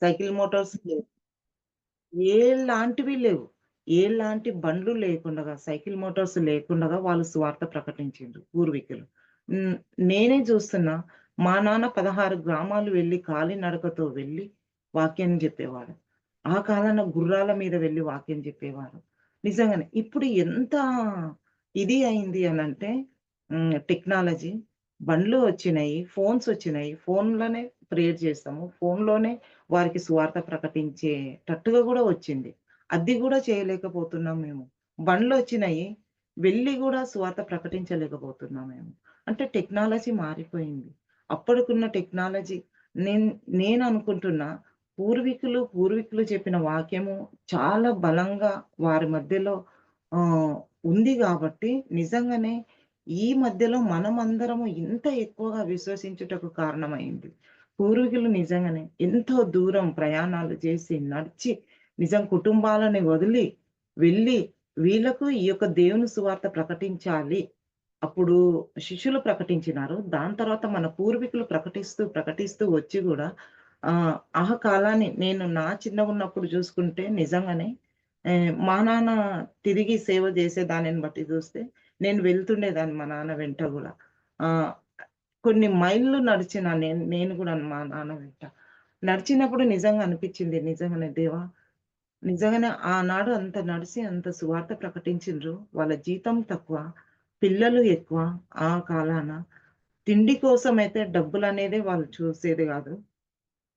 Cycle Motors లేవు. ఏలాంటివి లేవు. ఏలాంటి బండ్లు లేకుండగా, సైకిల్ మోటార్స్ లేకుండగా వాళ్ళు సువార్త ప్రకటించిండ్రు పూర్వీకులు. హ్మ్. నేనే జూస్తున్నా. మా నాన్న 16 గ్రామాలు వెళ్లి కాలినడకతో వెళ్లి వాక్యం జెప్పేవాడు. ఆ కాలాన గుర్రాల మీద వెళ్లి వాక్యం జెప్పేవారు. నిజంగానే. ఇప్పుడు ఎంత ఇది అయింది అనంటే టెక్నాలజీ బండ్లు వచ్చినాయి, ఫోన్స్ వచ్చినాయి. ఫోన్‌లోనే ప్రేయర్ చేస్తాము. ఫోన్‌లోనే వారికి సువార్త ప్రకటించేటట్టుగా గూడా వచ్చింది. అది గూడా చేయలేకపోతున్నాం మేము. బండ్లొచ్చినాయి. వెళ్లి గూడా సువార్త ప్రకటించలేకపోతున్నాం మేము. అంటే టెక్నాలజీ మారిపోయింది. అప్పటికున్న టెక్నాలజీ నేన్ నేననుకుంటున్నా పూర్వీకులు చెప్పిన వాక్యము చాలా బలంగా వారి మధ్యలో ఆహ్, ఉంది గాబట్టి నిజంగానే ఈ మధ్యలో మనమందరము ఇంత ఎక్కువగా విశ్వసించుటకు కారణమైంది. పూర్వీకులు నిజంగానే ఎంతో దూరం ప్రయాణాలు చేసి, నడిచి, నిజం కుటుంబాలని వదిలి, వెళ్ళి వీళ్ళకు ఈ యొక్క దేవుని సువార్త ప్రకటించాలి. అప్పుడు శిష్యులు ప్రకటించినారు. దాని తర్వాత మన పూర్వీకులు ప్రకటిస్తూ వచ్చి గూడా ఆ కాలాన్ని నేను నా చిన్నగున్నప్పుడు చూసుకుంటే నిజంగానే మా నాన్న తిరిగి సేవ చేసే దానిని బట్టి చూస్తే నేను వెళ్తుండేదాన్ని మా నాన్న వెంట గూడా. ఆహ్, కొన్ని మైళ్ళు నడిచిన నేను నేను గూడా మా నాన్న వెంట. నడిచినప్పుడు నిజంగా అనిపిచ్చింది. నిజంగానే దేవా! నిజంగానే ఆనాడు అంత నడిసి అంత సువార్త ప్రకటించిండ్రు. వాళ్ళ జీతం తక్కువ, పిల్లలు ఎక్కువ ఆ కాలాన. తిండి కోసమైతే డబ్బులనేదే వాళ్ళు చూసేది గాదు.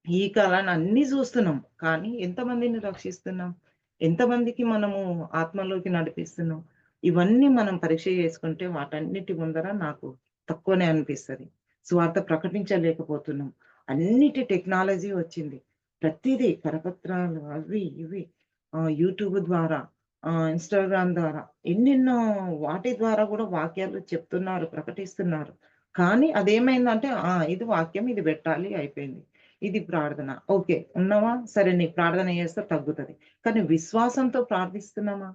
ఈ కాలాన అన్నీ జూస్తున్నాం. కానీ ఎంతమందిని రక్షిస్తున్నాం? ఎంతమందికి మనము ఆత్మలోకి నడిపిస్తున్నాం? ఇవన్నీ మనం పరీక్ష చేసుకుంటే వాటన్నిటి ముందర నాకు తక్కువనే అనిపిస్తది. సువార్త ప్రకటించలేకపోతున్నాం. అన్నిటి టెక్నాలజీ వచ్చింది. ప్రతీదీ కరపత్రాలు అవి ఇవి యూట్యూబ్ ద్వారా ఇన్‌స్టాగ్రామ్ ద్వారా ఎన్నెన్నో వాటి ద్వారా గూడా వాక్యాలు చెప్తున్నారు, ప్రకటిస్తున్నారు. కానీ అదేమైందంటే ఇది వాక్యం ఇది బెట్టాలి అయిపోయింది. ఇది ప్రార్థన. ఓకే. ఉన్నావా? సరే నీ ప్రార్థన చేస్తే తగ్గుతది. కానీ విశ్వాసంతో ప్రార్థిస్తున్నామా?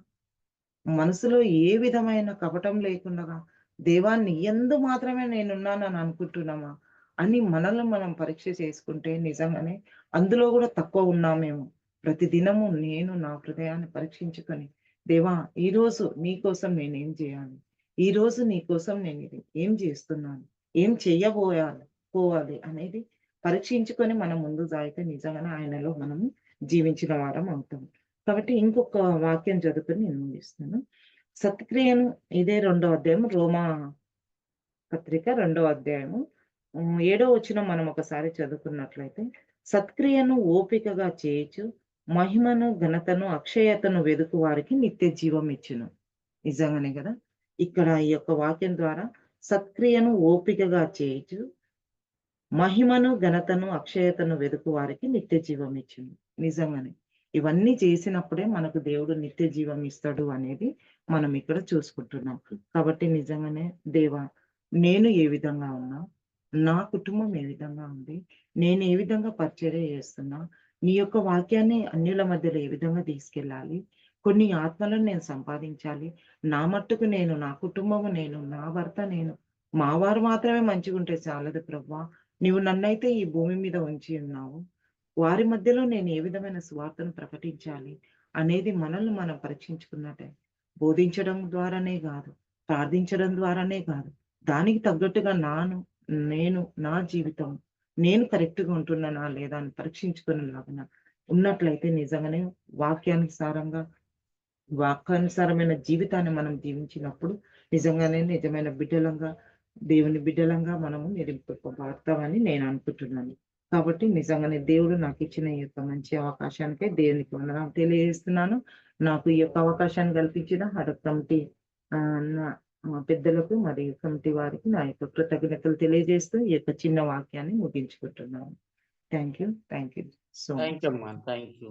మనసులో ఏ విధమైన కపటం లేకుండగా, దేవా నీ యందు మాత్రమే నేనున్నానని అనుకుంటున్నామా? అని మనల్ని మనం పరీక్ష చేసుకుంటే నిజంగానే అందులో గూడా తక్కువ ఉన్నామేమో. ప్రతిదినము నేను నా హృదయాన్ని పరీక్షించుకొని, దేవా ఈరోజు నీ కోసం నేనేం జేయాలి? ఈరోజు నీ కోసం నేనిది ఏం జేస్తున్నాను? ఏం పోవాలి అనేది పరీక్షించుకొని మనం ముందుకు సాగితే నిజంగానే ఆయనలో మనము జీవించిన వారం అవుతాం. కాబట్టి ఇంకొక వాక్యం చదువుకొని నేను ముగిస్తాను. సత్క్రియను ఇదే రెండో అధ్యాయం రోమా పత్రిక రెండో అధ్యాయము 7 వచనం మనం ఒకసారి చదువుకున్నట్లయితే, సత్క్రియను ఓపికగా చేయుచు మహిమను, ఘనతను, అక్షయతను వెదుకు వారికి నిత్య జీవం ఇచ్చును. నిజంగానే గదా! ఇక్కడ ఈ యొక్క వాక్యం ద్వారా సత్క్రియను ఓపికగా చేయుచు మహిమను, ఘనతను, అక్షయతను వెదుకు వారికి నిత్య జీవం ఇచ్చును. నిజంగానే. ఇవన్నీ చేసినప్పుడే మనకు దేవుడు నిత్య జీవం ఇస్తాడు అనేది మనం ఇక్కడ చూసుకుంటున్నాం. కాబట్టి నిజంగానే దేవా! నేను ఏ విధంగా ఉన్నా, నా కుటుంబం ఏ విధంగా ఉంది, నేను ఏ విధంగా పరిచర్య చేస్తున్నా, నీ యొక్క వాక్యాన్ని అన్యుల మధ్యలో ఏ విధంగా తీసుకెళ్ళాలి, కొన్ని ఆత్మలను నేను సంపాదించాలి. నా మట్టుకు నేను, నా కుటుంబము నేను, నా భర్త నేను, మా వారు మాత్రమే మంచిగుంటే చాలదు ప్రభువా! నీవు నన్నైతే ఈ భూమి మీద ఉంచి ఉన్నావు. వారి మధ్యలో నేను ఏ విధమైన సువార్తను ప్రకటించాలి అనేది మనల్ని మనం పరీక్షించుకున్నట్టే. బోధించడం ద్వారానే గాదు, ప్రార్థించడం ద్వారానే గాదు, దానికి తగ్గట్టుగా నేను, నా జీవితం, నేను కరెక్ట్‌గా ఉంటున్నానా లేదా అని పరీక్షించుకునేలాగాన ఉన్నట్లయితే నిజంగానే వాక్యానుసారంగా వాక్యానుసారమైన జీవితాన్ని మనం జీవించినప్పుడు నిజంగానే నిజమైన బిడ్డలంగా, దేవుని బిడ్డలంగా మనము నిరూపింపబడతామని నేను అనుకుంటున్నాను. కాబట్టి నిజంగానే దేవుడు నాకిచ్చిన ఈ యొక్క మంచి అవకాశానికై దేవునికి వందనాలు తెలియజేస్తున్నాను. నాకు ఈ యొక్క అవకాశాన్ని కల్పించిన హడప్ కమిటీ నా పెద్దలకు మరియు కమిటీ వారికి నా యొక్క కృతజ్ఞతలు తెలియజేస్తూ ఈ యొక్క చిన్న వాక్యాన్ని ముగించుకుంటున్నాను. Thank you. Thank you so thank much. You అమ్మా. Thank you.